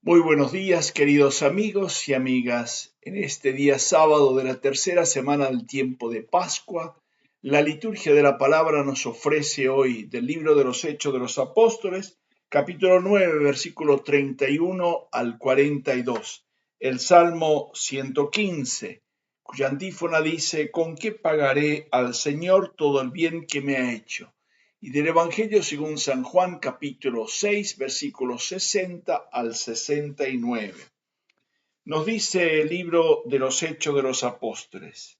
Muy buenos días, queridos amigos y amigas. En este día sábado de la tercera semana del tiempo de Pascua, la liturgia de la palabra nos ofrece hoy del libro de los Hechos de los Apóstoles, capítulo 9, versículo 31 al 42, el Salmo 115, cuya antífona dice: ¿Con qué pagaré al Señor todo el bien que me ha hecho? Y del Evangelio según San Juan, capítulo 6, versículos 60 al 69. Nos dice el libro de los Hechos de los Apóstoles: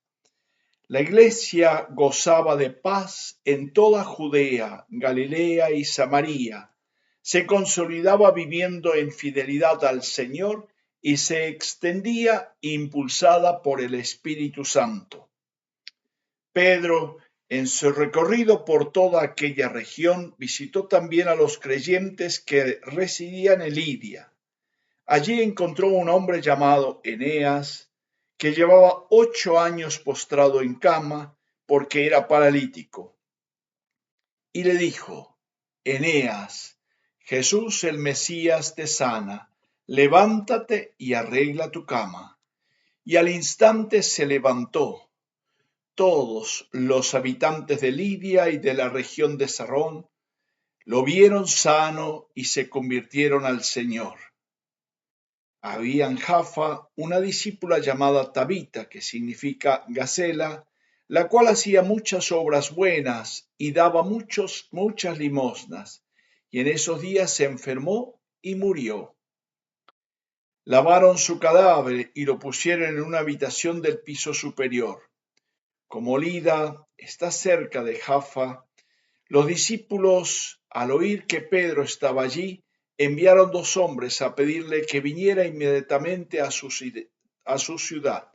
La iglesia gozaba de paz en toda Judea, Galilea y Samaria. Se consolidaba viviendo en fidelidad al Señor y se extendía impulsada por el Espíritu Santo. Pedro, en su recorrido por toda aquella región, visitó también a los creyentes que residían en Lidia. Allí encontró un hombre llamado Eneas, que llevaba 8 años postrado en cama porque era paralítico. Y le dijo: Eneas, Jesús el Mesías te sana, levántate y arregla tu cama. Y al instante se levantó. Todos los habitantes de Lidia y de la región de Sarón lo vieron sano y se convirtieron al Señor. Había en Jaffa una discípula llamada Tabita, que significa Gacela, la cual hacía muchas obras buenas y daba muchas limosnas, y en esos días se enfermó y murió. Lavaron su cadáver y lo pusieron en una habitación del piso superior. Como Lida está cerca de Jaffa, los discípulos, al oír que Pedro estaba allí, enviaron 2 hombres a pedirle que viniera inmediatamente a su ciudad.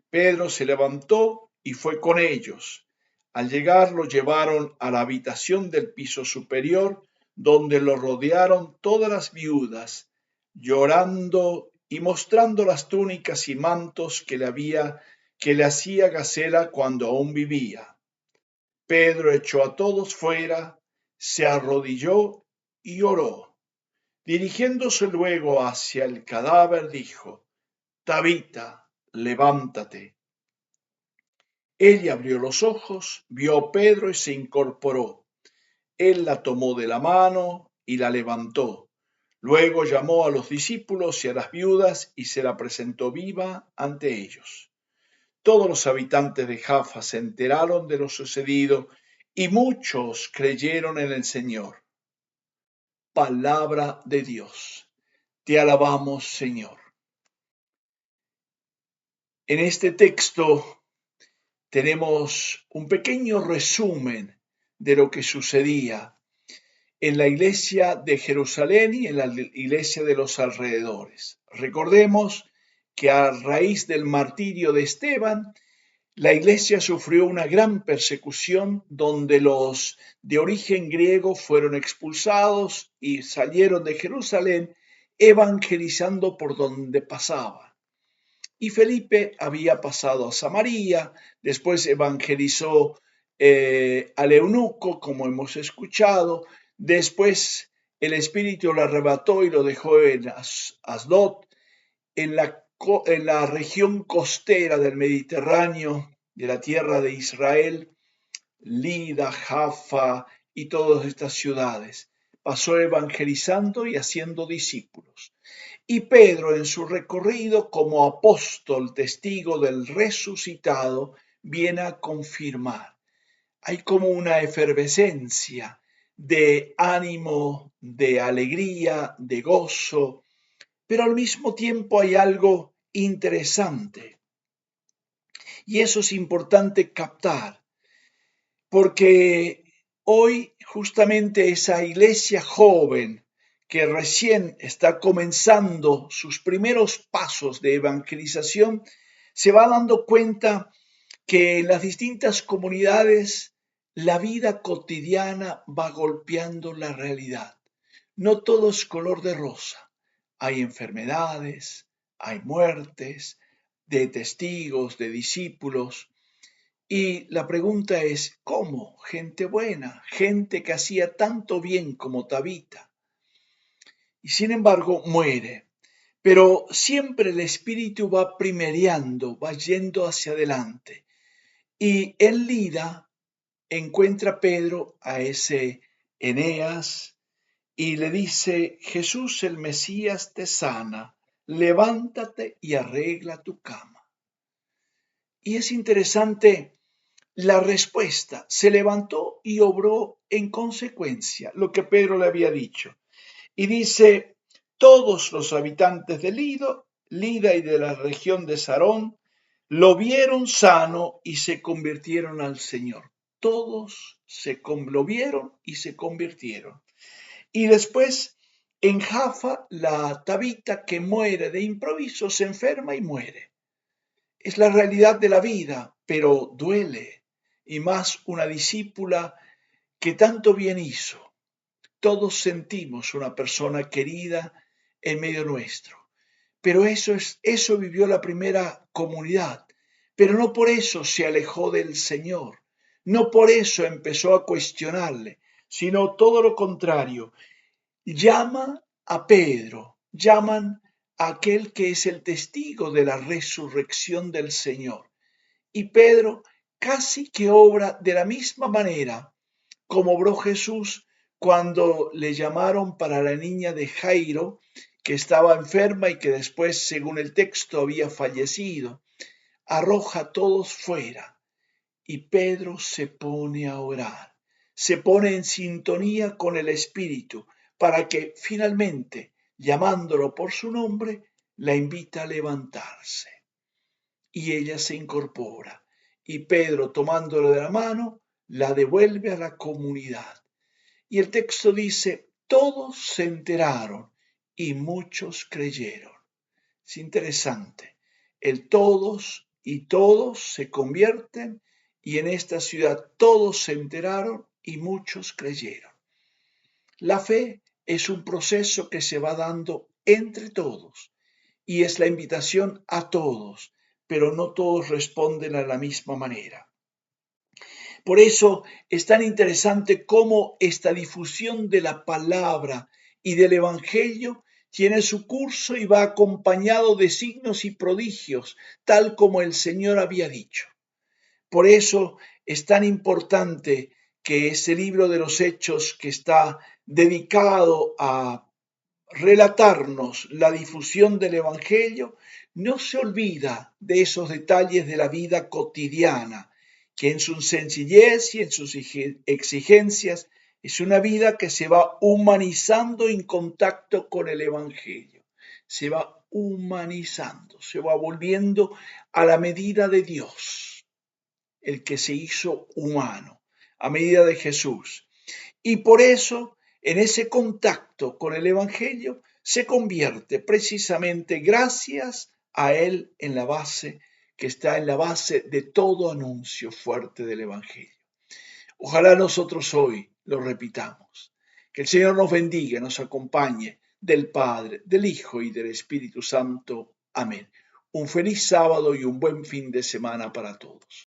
Pedro se levantó y fue con ellos. Al llegar lo llevaron a la habitación del piso superior, donde lo rodearon todas las viudas, llorando y mostrando las túnicas y mantos que le hacía Gacela cuando aún vivía. Pedro echó a todos fuera, se arrodilló y oró. Dirigiéndose luego hacia el cadáver, dijo: Tabita, levántate. Ella abrió los ojos, vio a Pedro y se incorporó. Él la tomó de la mano y la levantó. Luego llamó a los discípulos y a las viudas y se la presentó viva ante ellos. Todos los habitantes de Jaffa se enteraron de lo sucedido y muchos creyeron en el Señor. Palabra de Dios. Te alabamos, Señor. En este texto tenemos un pequeño resumen de lo que sucedía en la iglesia de Jerusalén y en la iglesia de los alrededores. Recordemos que a raíz del martirio de Esteban, la iglesia sufrió una gran persecución donde los de origen griego fueron expulsados y salieron de Jerusalén evangelizando por donde pasaban. Y Felipe había pasado a Samaria, después evangelizó al eunuco, como hemos escuchado, después el Espíritu lo arrebató y lo dejó en Asdod, en la región costera del Mediterráneo, de la tierra de Israel, Lida, Jaffa y todas estas ciudades. Pasó evangelizando y haciendo discípulos. Y Pedro, en su recorrido como apóstol, testigo del resucitado, viene a confirmar. Hay como una efervescencia de ánimo, de alegría, de gozo, pero al mismo tiempo hay algo interesante. Y eso es importante captar, porque hoy justamente esa iglesia joven que recién está comenzando sus primeros pasos de evangelización, se va dando cuenta que en las distintas comunidades la vida cotidiana va golpeando la realidad. No todo es color de rosa. Hay enfermedades, hay muertes de testigos, de discípulos. Y la pregunta es: ¿cómo? Gente buena, gente que hacía tanto bien como Tabita. y sin embargo muere. Pero siempre el espíritu va primereando, va yendo hacia adelante. Y en Lida encuentra Pedro a ese Eneas y le dice: Jesús el Mesías te sana, levántate y arregla tu cama. Y es interesante la respuesta. Se levantó y obró en consecuencia lo que Pedro le había dicho. Y dice: todos los habitantes de Lida y de la región de Sarón lo vieron sano y se convirtieron al Señor. Todos lo vieron y se convirtieron. Y después en Jaffa, la Tabita, que muere de improviso, se enferma y muere. Es la realidad de la vida, pero duele. Y más una discípula que tanto bien hizo. Todos sentimos una persona querida en medio nuestro. Pero eso vivió la primera comunidad. Pero no por eso se alejó del Señor. No por eso empezó a cuestionarle, sino todo lo contrario. Llama a Pedro, llaman a aquel que es el testigo de la resurrección del Señor. Y Pedro casi que obra de la misma manera como obró Jesús cuando le llamaron para la niña de Jairo, que estaba enferma y que después, según el texto, había fallecido. Arroja a todos fuera y Pedro se pone a orar, se pone en sintonía con el Espíritu para que finalmente, llamándolo por su nombre, la invita a levantarse. Y ella se incorpora y Pedro, tomándola de la mano, la devuelve a la comunidad. Y el texto dice: todos se enteraron y muchos creyeron. Es interesante. El todos y todos se convierten, y en esta ciudad todos se enteraron y muchos creyeron. La fe es un proceso que se va dando entre todos y es la invitación a todos, pero no todos responden a la misma manera. Por eso es tan interesante cómo esta difusión de la palabra y del Evangelio tiene su curso y va acompañado de signos y prodigios, tal como el Señor había dicho. Por eso es tan importante que ese libro de los Hechos, que está dedicado a relatarnos la difusión del Evangelio, no se olvida de esos detalles de la vida cotidiana, que en su sencillez y en sus exigencias es una vida que se va humanizando en contacto con el Evangelio. Se va humanizando, se va volviendo a la medida de Dios, el que se hizo humano, a medida de Jesús. Y por eso, en ese contacto con el Evangelio, se convierte precisamente gracias a él en la base, que está en la base de todo anuncio fuerte del Evangelio. Ojalá nosotros hoy lo repitamos. Que el Señor nos bendiga, nos acompañe, del Padre, del Hijo y del Espíritu Santo. Amén. Un feliz sábado y un buen fin de semana para todos.